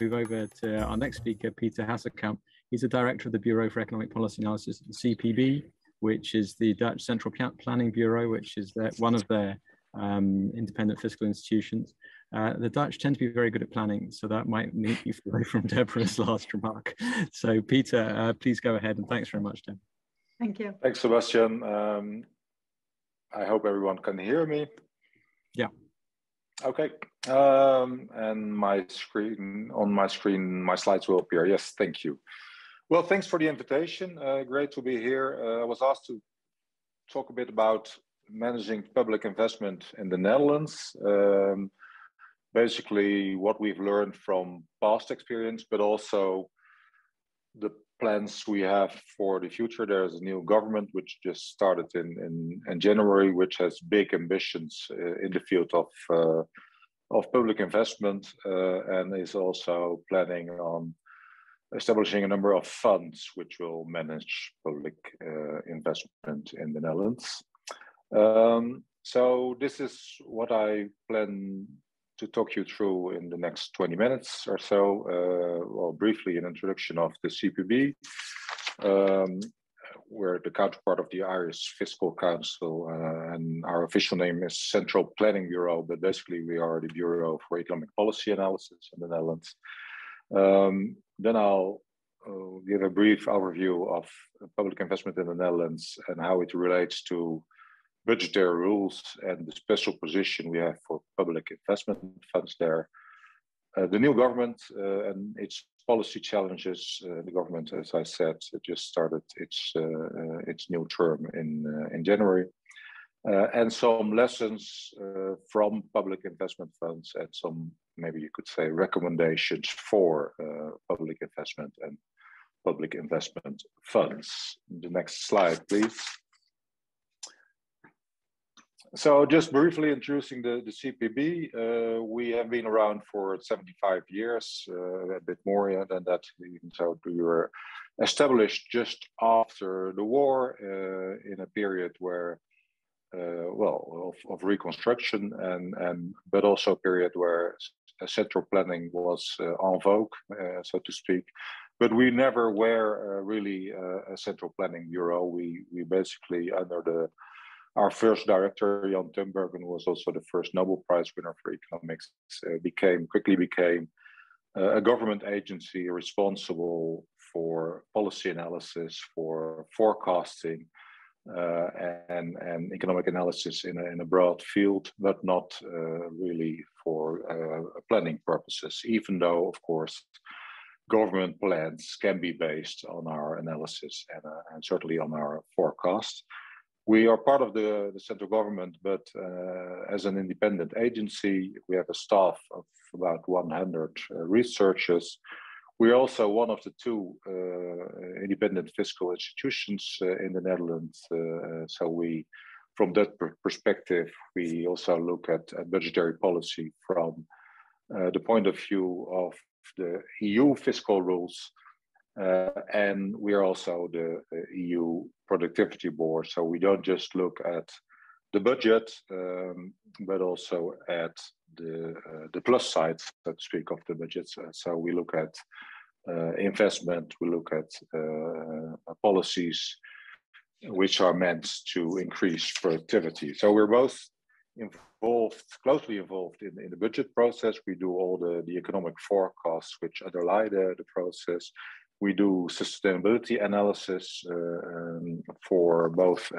Move over to our next speaker, Pieter Hasekamp. He's the director of the Bureau for Economic Policy Analysis, CPB, which is the Dutch Central Planning Bureau, which is one of their independent fiscal institutions. The Dutch tend to be very good at planning, so that might make you away from Deborah's last remark. So Pieter, please go ahead, and thanks very much, Deb. Thank you. Thanks, Sebastian. I hope everyone can hear me. Yeah. Okay. And on my screen, my slides will appear. Yes, thank you. Well, thanks for the invitation. Great to be here. I was asked to talk a bit about managing public investment in the Netherlands. Basically, what we've learned from past experience, but also the plans we have for the future. There's a new government which just started in January, which has big ambitions in the field of public investment, and is also planning on establishing a number of funds which will manage public investment in the Netherlands. So this is what I plan to talk you through in the next 20 minutes or so. Well, briefly an introduction of the CPB. We're the counterpart of the Irish Fiscal Council, and our official name is Central Planning Bureau, but basically we are the Bureau for Economic Policy Analysis in the Netherlands. Then I'll give a brief overview of public investment in the Netherlands and how it relates to budgetary rules and the special position we have for public investment funds there. The new government and its policy challenges. The government, as I said, just started its new term in January, and some lessons from public investment funds and some, maybe you could say, recommendations for public investment and public investment funds. The next slide, please. So just briefly introducing the CPB, we have been around for 75 years, a bit more than that. Even so, we were established just after the war in a period where, well, of reconstruction, but also a period where central planning was en vogue, so to speak. But we never were really a central planning bureau. We basically, under our first director, Jan Thunbergen, was also the first Nobel Prize winner for economics, quickly became a government agency responsible for policy analysis, for forecasting, and economic analysis in a broad field, but not really for planning purposes, even though, of course, government plans can be based on our analysis and certainly on our forecast. We are part of the central government, but as an independent agency, we have a staff of about 100 researchers. We're also one of the two independent fiscal institutions in the Netherlands. So we, from that perspective, we also look at budgetary policy from the point of view of the EU fiscal rules. And we are also the EU Productivity Board. So we don't just look at the budget, but also at the plus side, so to speak, of the budgets. So we look at investment, we look at policies which are meant to increase productivity. So we're both closely involved in the budget process. We do all the economic forecasts which underlie the process. We do sustainability analysis for both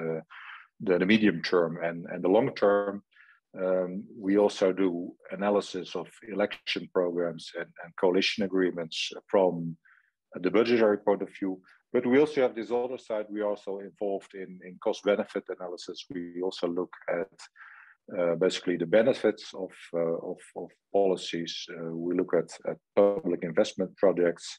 the medium term and the long term. We also do analysis of election programs and coalition agreements from the budgetary point of view. But we also have this other side. We are also involved in cost-benefit analysis. We also look at basically the benefits of policies. We look at public investment projects.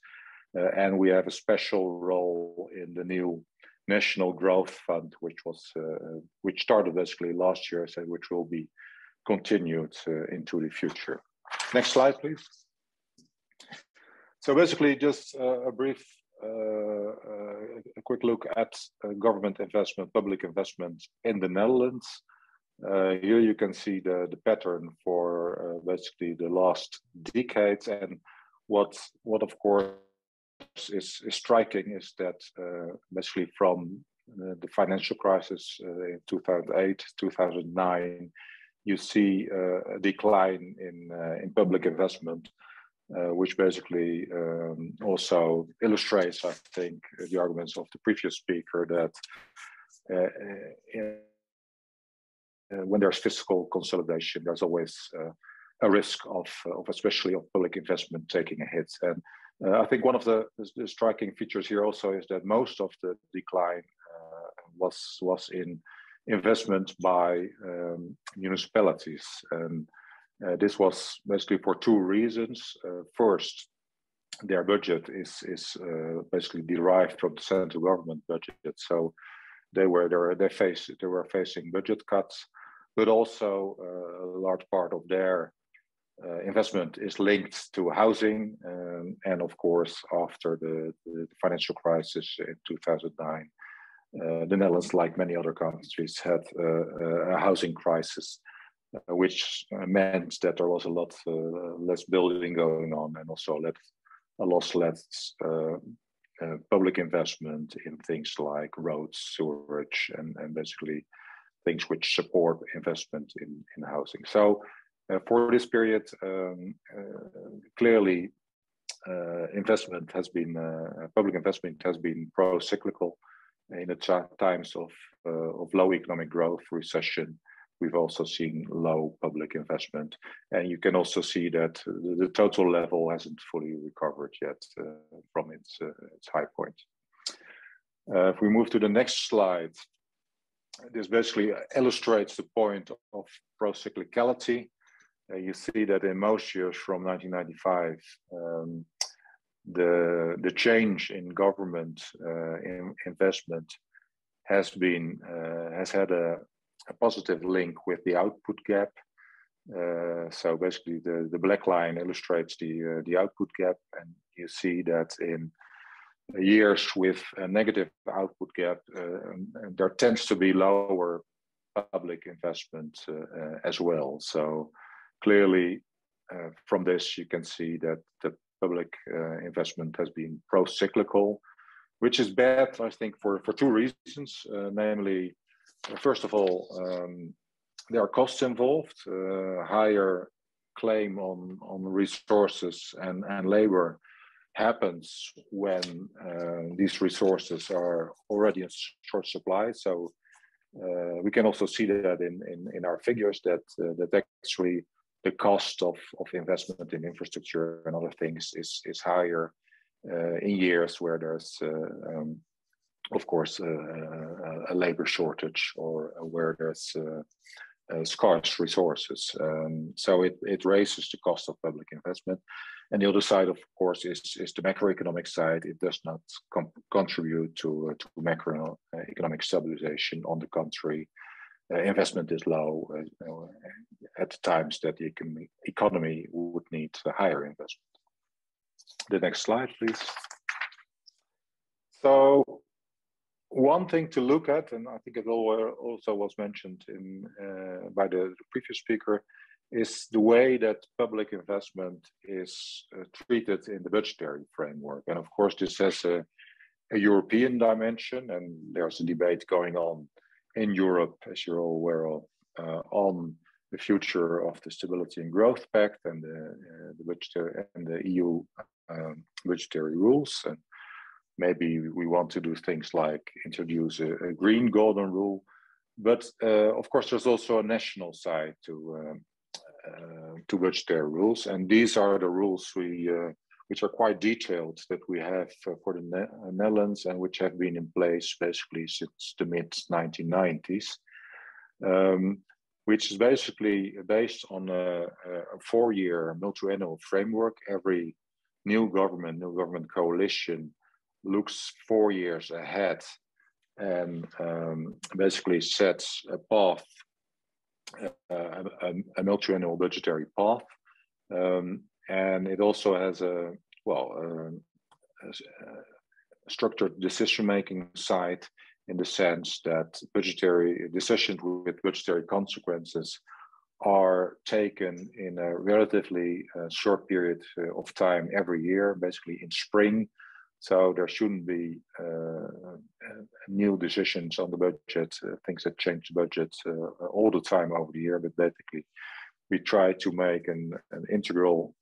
And we have a special role in the new National Growth Fund, which started basically last year, so which will be continued into the future. Next slide, please. So basically, just a brief, a quick look at government investment, public investment in the Netherlands. Here you can see the pattern for basically the last decades, and What of course is striking is that basically from the financial crisis in 2008, 2009, you see a decline in public investment, which basically also illustrates, I think, the arguments of the previous speaker that when there's fiscal consolidation, there's always a risk of especially of public investment taking a hit. And I think one of the striking features here also is that most of the decline was in investment by municipalities. And this was basically for two reasons. First, their budget is basically derived from the central government budget. So they were facing budget cuts, but also a large part of their investment is linked to housing, and of course, after the financial crisis in 2009, the Netherlands, like many other countries, had a housing crisis, which meant that there was a lot less building going on, and also a lot less public investment in things like roads, sewerage, and basically things which support investment in housing. So for this period, clearly investment has been, public investment has been pro-cyclical. In the times of low economic growth, recession, we've also seen low public investment. And you can also see that the total level hasn't fully recovered yet from its high point. If we move to the next slide, this basically illustrates the point of pro-cyclicality. You see that in most years from 1995, the change in government investment has had a positive link with the output gap. So basically, the black line illustrates the output gap, and you see that in years with a negative output gap, there tends to be lower public investment as well. So clearly, from this, you can see that the public investment has been pro-cyclical, which is bad, I think, for two reasons. Namely, first of all, there are costs involved, higher claim on resources and labor happens when these resources are already in short supply. So we can also see that in our figures that actually the cost of investment in infrastructure and other things is higher in years where there's of course a labor shortage or where there's scarce resources. So it raises the cost of public investment. And the other side, of course, is the macroeconomic side. It does not contribute to macroeconomic stabilization. On the contrary, investment is low at times that the economy would need higher investment. The next slide, please. So one thing to look at, and I think it also was mentioned by the previous speaker, is the way that public investment is treated in the budgetary framework. And of course, this has a European dimension, and there's a debate going on in Europe, as you're all aware of, on the future of the Stability and Growth Pact and the budgetary and the EU budgetary rules. And maybe we want to do things like introduce a green golden rule, but of course there's also a national side to budgetary rules, and these are the rules which are quite detailed that we have for the Netherlands and which have been in place basically since the mid-1990s, which is basically based on a 4-year multi-annual framework. Every new government coalition looks 4 years ahead and basically sets a path, a multi-annual budgetary path, and it also has a structured decision-making side, in the sense that budgetary decisions with budgetary consequences are taken in a relatively short period of time every year, basically in spring. So there shouldn't be new decisions on the budget, things that change the budget all the time over the year, but basically we try to make an integral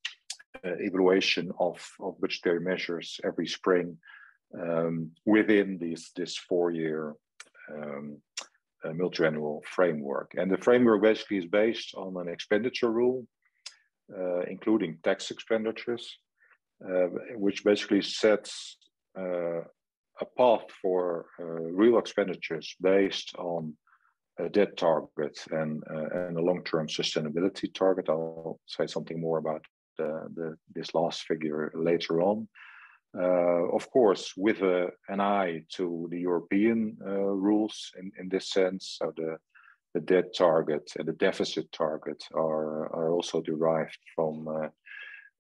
evaluation of budgetary measures every spring within this 4-year multi-annual framework. And the framework basically is based on an expenditure rule, including tax expenditures, which basically sets a path for real expenditures based on a debt target and a long-term sustainability target. I'll say something more about this last figure later on. Of course, with an eye to the European rules in this sense. So the debt target and the deficit target are also derived from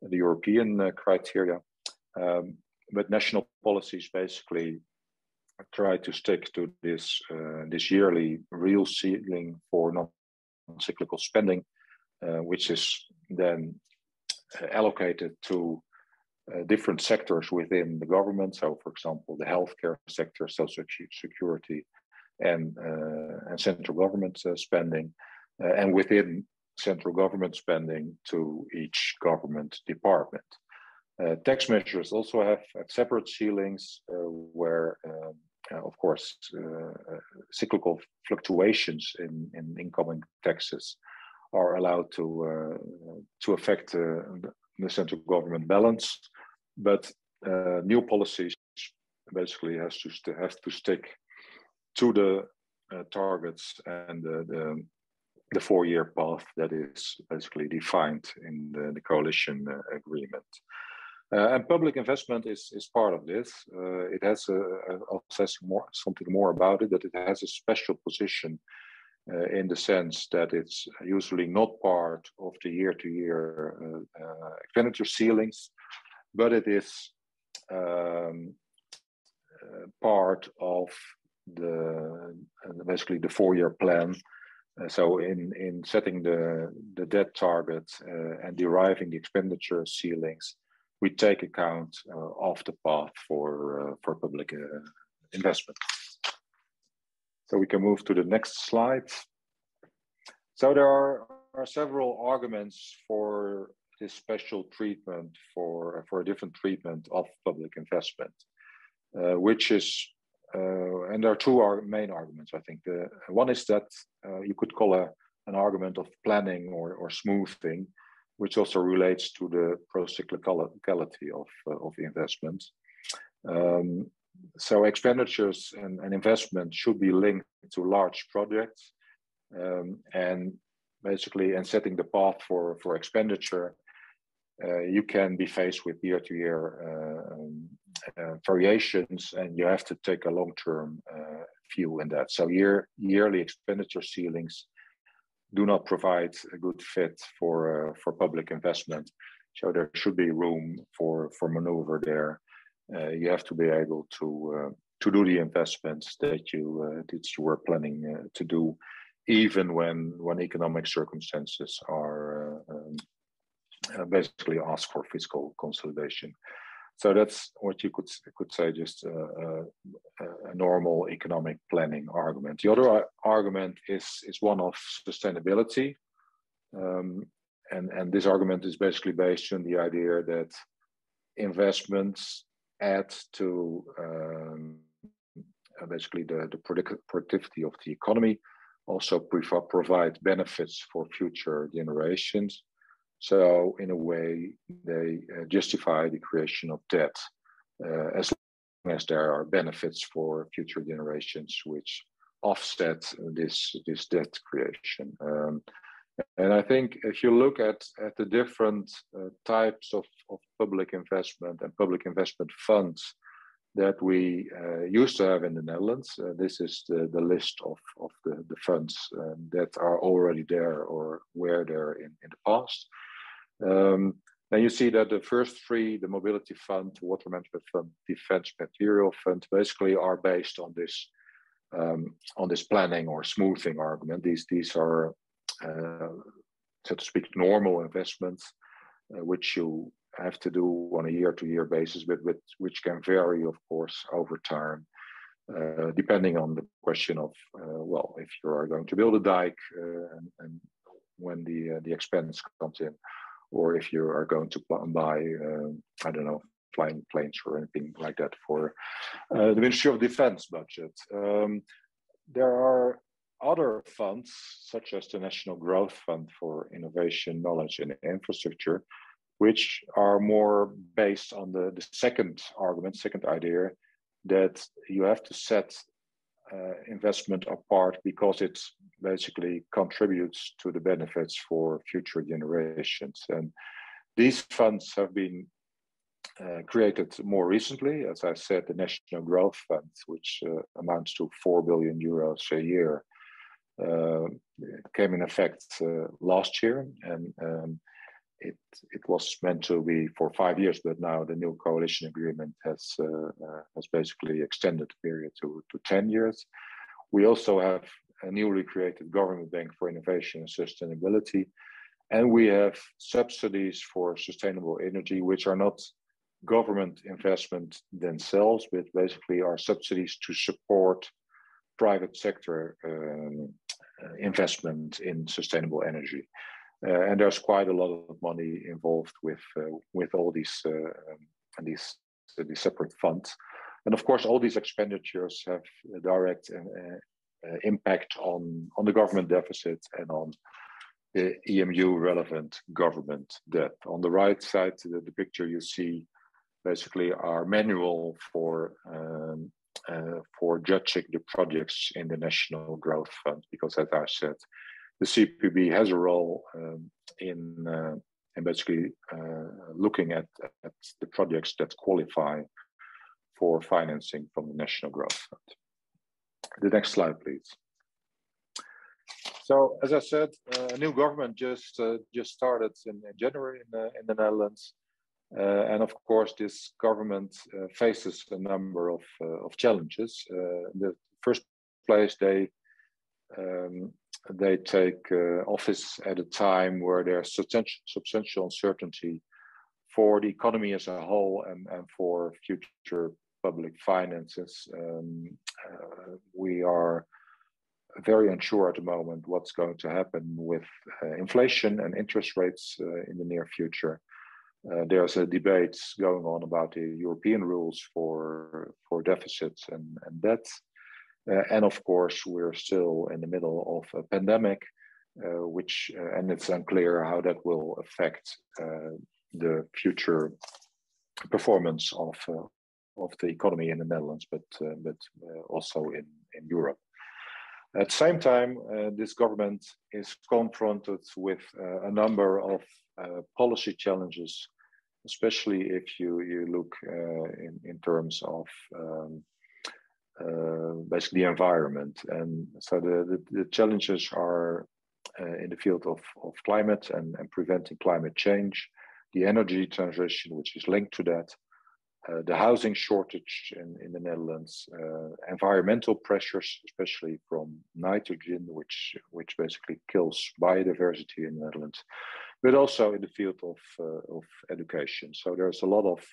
the European criteria. But national policies basically try to stick to this yearly real ceiling for non-cyclical spending, which is then allocated to different sectors within the government. So, for example, the healthcare sector, social security, and central government spending, and within central government spending to each government department. Tax measures also have separate ceilings where, of course, cyclical fluctuations in incoming taxes are allowed to affect the central government balance, but new policies basically have to stick to the targets and the 4-year path that is basically defined in the coalition agreement. And public investment is part of this. It has I'll say something more about it, that it has a special position in the sense that it's usually not part of the year-to-year expenditure ceilings, but it is part of basically the 4-year plan. So in setting the debt target and deriving the expenditure ceilings, we take account of the path for public investment. So we can move to the next slide. So there are several arguments for this special treatment, for a different treatment of public investment, which is, and there are two main arguments, I think. One is that you could call an argument of planning or smoothing, which also relates to the pro-cyclicality of investment. So expenditures and investment should be linked to large projects, and basically, and setting the path for expenditure, you can be faced with year-to-year variations, and you have to take a long-term view in that. So yearly expenditure ceilings do not provide a good fit for public investment. So there should be room for maneuver there. You have to be able to do the investments that you were planning to do, even when economic circumstances are basically ask for fiscal consolidation. So that's what you could say, just a normal economic planning argument. The other argument is one of sustainability, and this argument is basically based on the idea that investments add to basically the productivity of the economy, also provide benefits for future generations. So in a way, they justify the creation of debt as long as there are benefits for future generations which offset this debt creation. And I think if you look at the different types of public investment and public investment funds that we used to have in the Netherlands, this is the list of the funds that are already there or were there in the past. And you see that the first three, the Mobility Fund, Water Management Fund, Defense Material Fund, basically are based on this planning or smoothing argument. These are so to speak, normal investments, which you have to do on a year-to-year basis, but which can vary, of course, over time, depending on the question of, well, if you are going to build a dike and when the expense comes in, or if you are going to buy, I don't know, flying planes or anything like that for the Ministry of Defense budget. There are other funds, such as the National Growth Fund for Innovation, Knowledge and Infrastructure, which are more based on the second argument, second idea, that you have to set investment apart because it basically contributes to the benefits for future generations. And these funds have been created more recently, as I said, the National Growth Fund, which amounts to 4 billion euros a year, came in effect last year, and it was meant to be for 5 years, but now the new coalition agreement has basically extended the period to 10 years. We also have a newly created government bank for innovation and sustainability, and we have subsidies for sustainable energy, which are not government investment themselves, but basically are subsidies to support private sector investment in sustainable energy. And there's quite a lot of money involved with all these separate funds. And of course, all these expenditures have a direct impact on the government deficit and on the EMU relevant government debt. On the right side, the picture you see basically our manual for judging the projects in the National Growth Fund, because as I said, the CPB has a role in basically looking at the projects that qualify for financing from the National Growth Fund. The next slide, please. So, as I said, a new government just started in January in the Netherlands, and of course, this government faces a number of challenges. In the first place, they take office at a time where there's substantial uncertainty for the economy as a whole and for future public finances. We are very unsure at the moment what's going to happen with inflation and interest rates in the near future. There's a debate going on about the European rules for deficits and debts. And of course, we're still in the middle of a pandemic, and it's unclear how that will affect the future performance of the economy in the Netherlands, but also in Europe. At the same time, this government is confronted with a number of policy challenges, especially if you look in terms of basically the environment. And so the challenges are in the field of climate and preventing climate change, the energy transition, which is linked to that, the housing shortage in the Netherlands, environmental pressures, especially from nitrogen, which basically kills biodiversity in the Netherlands, but also in the field of education. So there's a lot of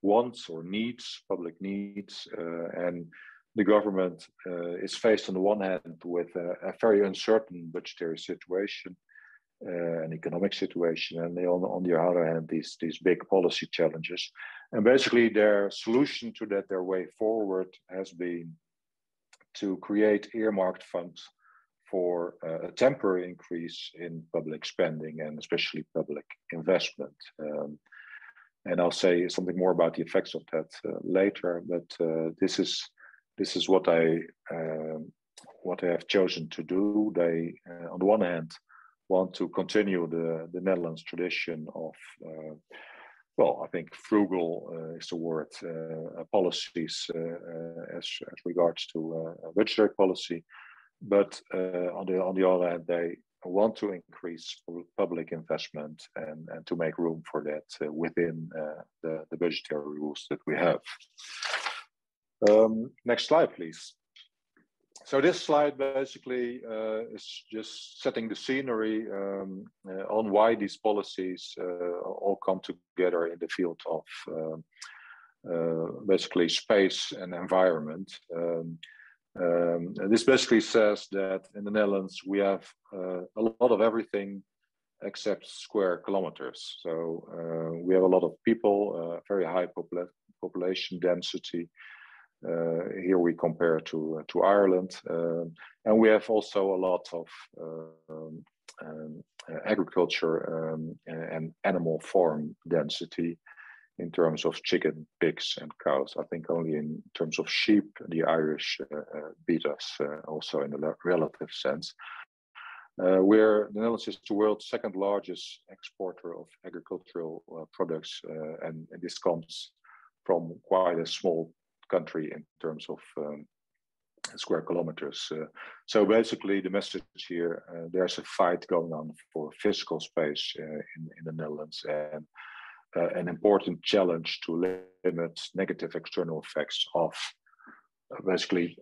wants or needs, public needs, and the government is faced on the one hand with a very uncertain budgetary situation, an economic situation, and on the other hand, these big policy challenges. And basically their solution to that, their way forward, has been to create earmarked funds for a temporary increase in public spending and especially public investment. And I'll say something more about the effects of that later, but this is what I have chosen to do. They, on the one hand, want to continue the Netherlands tradition of, well, I think frugal is the word, policies as regards to budgetary policy, but on the other hand, they want to increase public investment and to make room for that within the budgetary rules that we have. Next slide, please. So this slide basically is just setting the scenery on why these policies all come together in the field of basically space and environment. This basically says that in the Netherlands we have a lot of everything except square kilometers. So we have a lot of people, very high population density. Here we compare to Ireland, and we have also a lot of agriculture and animal farm density in terms of chicken, pigs, and cows. I think only in terms of sheep, the Irish beat us also in a relative sense. The Netherlands is the world's second largest exporter of agricultural products, and this comes from quite a small country in terms of square kilometers. So basically the message here, there's a fight going on for fiscal space in the Netherlands, and an important challenge to limit negative external effects of basically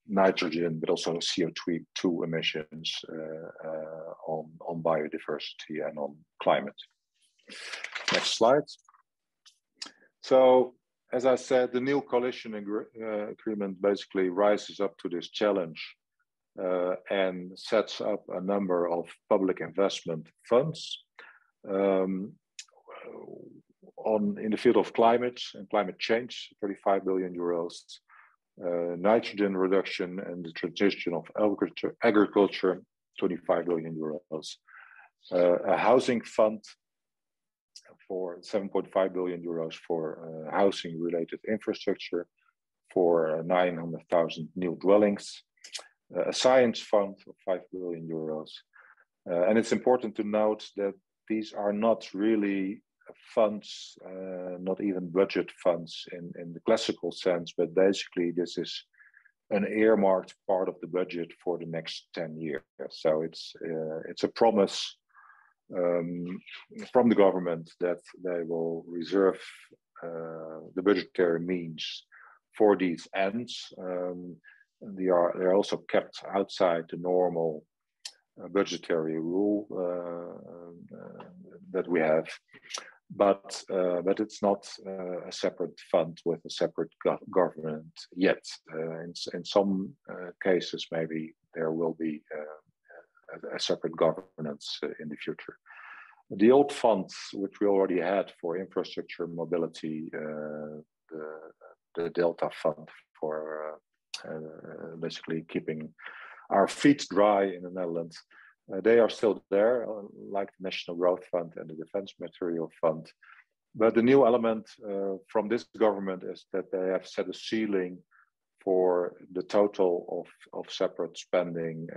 nitrogen, but also CO2 emissions on biodiversity and on climate. Next slide. So, as I said, the new coalition agreement basically rises up to this challenge and sets up a number of public investment funds in the field of climate and climate change, 35 billion euros, nitrogen reduction and the transition of agriculture, 25 billion euros, a housing fund for 7.5 billion euros for housing related infrastructure for 900,000 new dwellings, a science fund of 5 billion euros. And it's important to note that these are not really funds, not even budget funds in the classical sense, but basically this is an earmarked part of the budget for the next 10 years. So it's a promise from the government that they will reserve the budgetary means for these ends. They're also kept outside the normal budgetary rule that we have, but it's not a separate fund with a separate government yet. In some cases, maybe there will be a separate governance in the future. The old funds, which we already had for infrastructure, mobility, the Delta Fund for basically keeping our feet dry in the Netherlands, they are still there, like the National Growth Fund and the Defense Material Fund. But the new element from this government is that they have set a ceiling for the total of separate spending,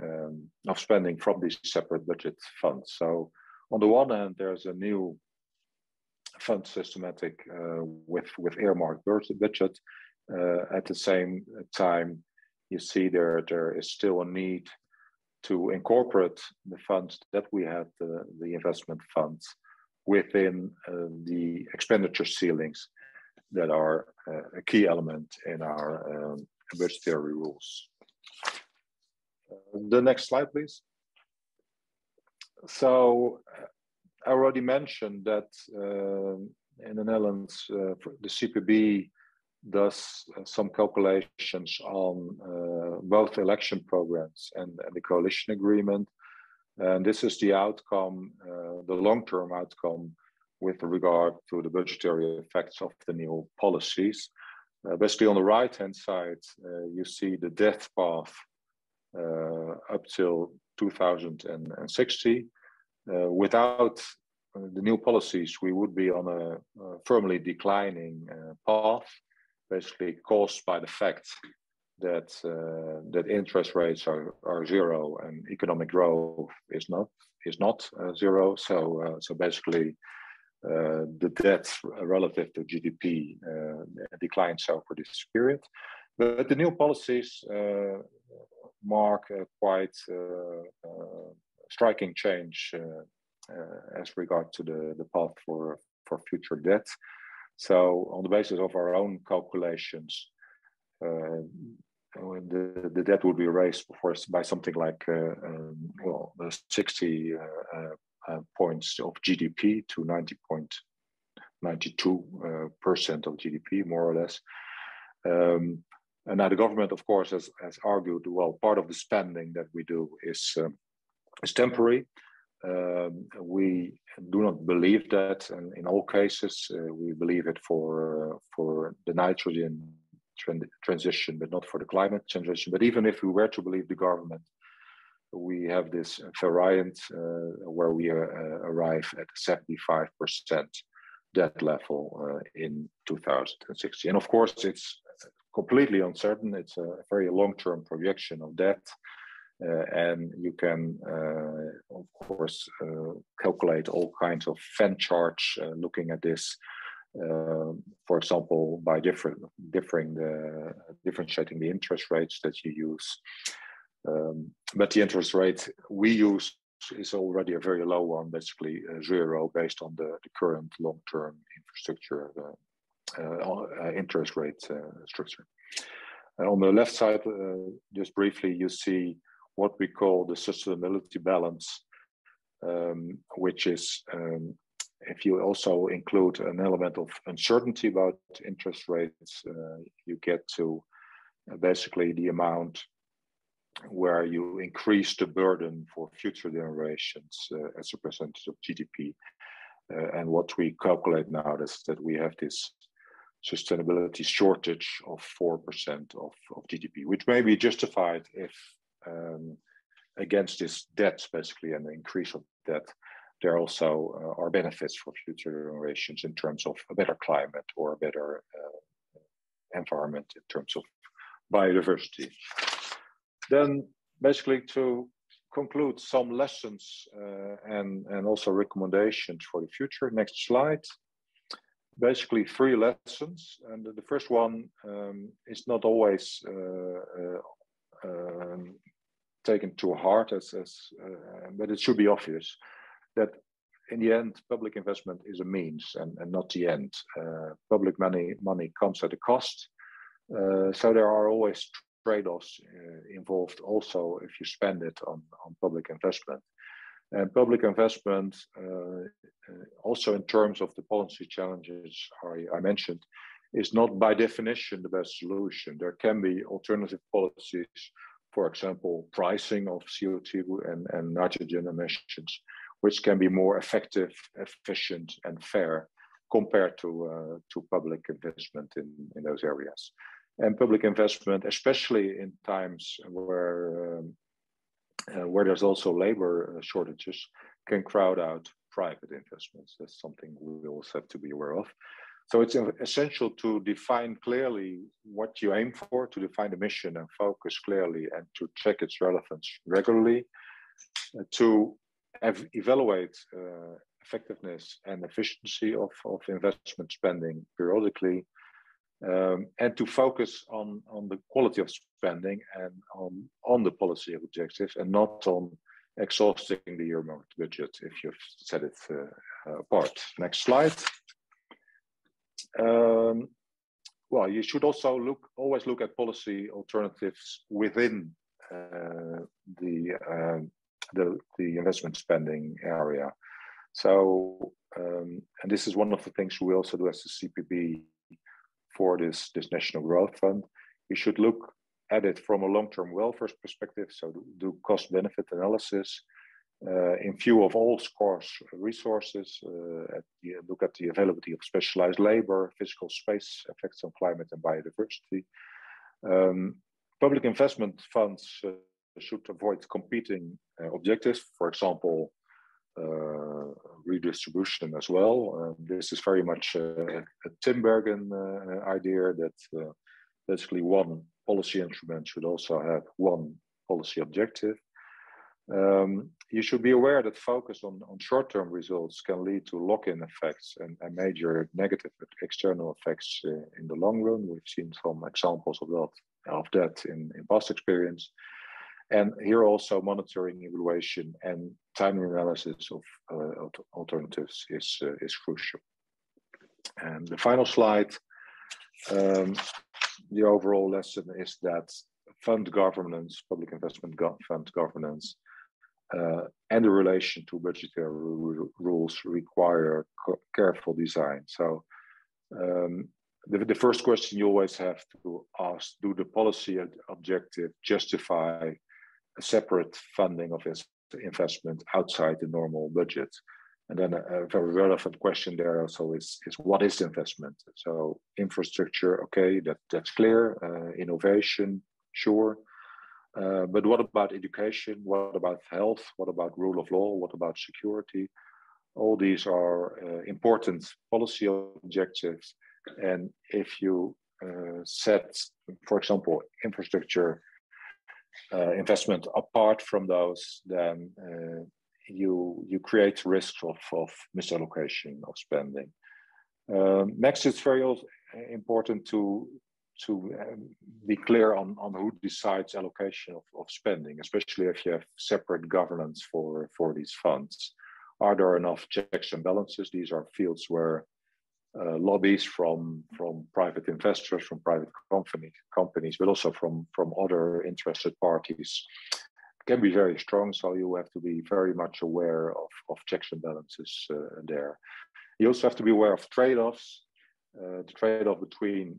from these separate budget funds. So on the one hand, there's a new fund systematic with earmarked budget. At the same time, you see there is still a need to incorporate the funds that we had, the investment funds, within the expenditure ceilings that are a key element in our budgetary rules. The next slide, please. So I already mentioned that in the Netherlands, the CPB does some calculations on both election programs and the coalition agreement. And this is the outcome, the long-term outcome with regard to the budgetary effects of the new policies. Basically on the right-hand side, you see the death path up till 2060. Without the new policies, we would be on a firmly declining path, basically caused by the fact that interest rates are zero and economic growth is not zero. So basically the debt relative to GDP declines over this period. But the new policies mark a quite striking change as regard to the path for future debt. So on the basis of our own calculations, the debt would be raised, of course, by something like 60 points of GDP to 90.92% of GDP, more or less. And now the government, of course, has argued, well, part of the spending that we do is temporary. We do not believe that, and in all cases, we believe it for the nitrogen transition, but not for the climate transition. But even if we were to believe the government, we have this variant where we arrive at 75% debt level in 2060. And of course, it's completely uncertain. It's a very long-term projection of debt. And you can, of course, calculate all kinds of Venn charts looking at this, for example, by differentiating the interest rates that you use. But the interest rate we use is already a very low one, basically 0, based on the current long-term infrastructure interest rate structure. And on the left side, just briefly, you see what we call the sustainability balance, which is, if you also include an element of uncertainty about interest rates, you get to basically the amount where you increase the burden for future generations as a percentage of GDP. And what we calculate now is that we have this sustainability shortage of 4% of GDP, which may be justified if against this debt, basically, and the increase of debt, there also are benefits for future generations in terms of a better climate or a better environment in terms of biodiversity. Then basically to conclude some lessons and also recommendations for the future. Next slide. Basically 3 lessons. And the first one is not always taken to heart, but it should be obvious that in the end, public investment is a means and not the end. Public money comes at a cost. So there are always trade-offs involved also if you spend it on public investment. And public investment, also in terms of the policy challenges I mentioned, is not by definition the best solution. There can be alternative policies, for example, pricing of CO2 and nitrogen emissions, which can be more effective, efficient, and fair compared to public investment in those areas. And public investment, especially in times where there's also labor shortages, can crowd out private investments. That's something we also have to be aware of. So it's essential to define clearly what you aim for, to define the mission and focus clearly, and to check its relevance regularly, to evaluate effectiveness and efficiency of investment spending periodically, and to focus on the quality of spending and on the policy objectives, and not on exhausting the earmarked budget if you've set it apart. Next slide. Well, you should also always look at policy alternatives within the investment spending area. So, and this is one of the things we also do as the CPB for this National Growth Fund. We should look at it from a long-term welfare perspective, so do cost-benefit analysis in view of all scarce resources, look at the availability of specialized labor, physical space, effects on climate and biodiversity. Public investment funds should avoid competing objectives, for example, redistribution as well. This is very much a Tinbergen idea that basically one policy instrument should also have one policy objective. You should be aware that focus on short-term results can lead to lock-in effects and major negative external effects in the long run. We've seen some examples of that in past experience. And here also monitoring, evaluation, and timely analysis of alternatives is crucial. And the final slide, the overall lesson is that fund governance, public investment fund governance, and the relation to budgetary rules require careful design. So the first question you always have to ask, do the policy objective justify a separate funding of investment outside the normal budget? And then a very relevant question there also is what is investment? So infrastructure, okay, that's clear. Innovation, sure. But what about education? What about health? What about rule of law? What about security? All these are important policy objectives. And if you set, for example, infrastructure investment apart from those, then you create risks of misallocation of spending. Next, it's very important to be clear on who decides allocation of spending, especially if you have separate governance for these funds. Are there enough checks and balances? These are fields where lobbies from private investors, from private companies, but also from other interested parties can be very strong. So you have to be very much aware of checks and balances there. You also have to be aware of trade-offs, the trade-off between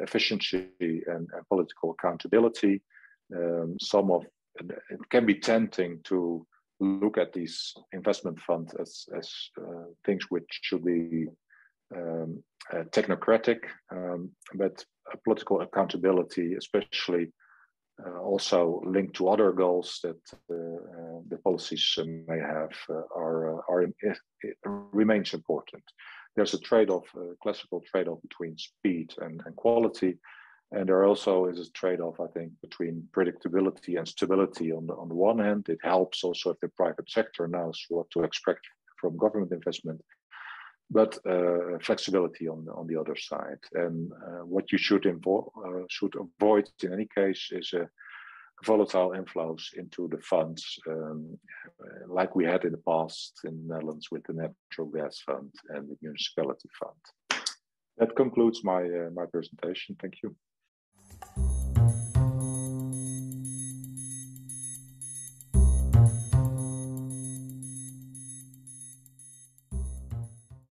efficiency and political accountability. It can be tempting to look at these investment funds as things which should be technocratic, but political accountability, especially also linked to other goals that the policies may have, remains important. There's a trade-off, classical trade-off between speed and quality, and there also is a trade-off, I think, between predictability and stability. On the one hand, it helps also if the private sector knows what to expect from government investment, but flexibility on the other side. And what you should avoid in any case is volatile inflows into the funds, like we had in the past in the Netherlands with the natural gas fund and the municipality fund. That concludes my presentation. Thank you.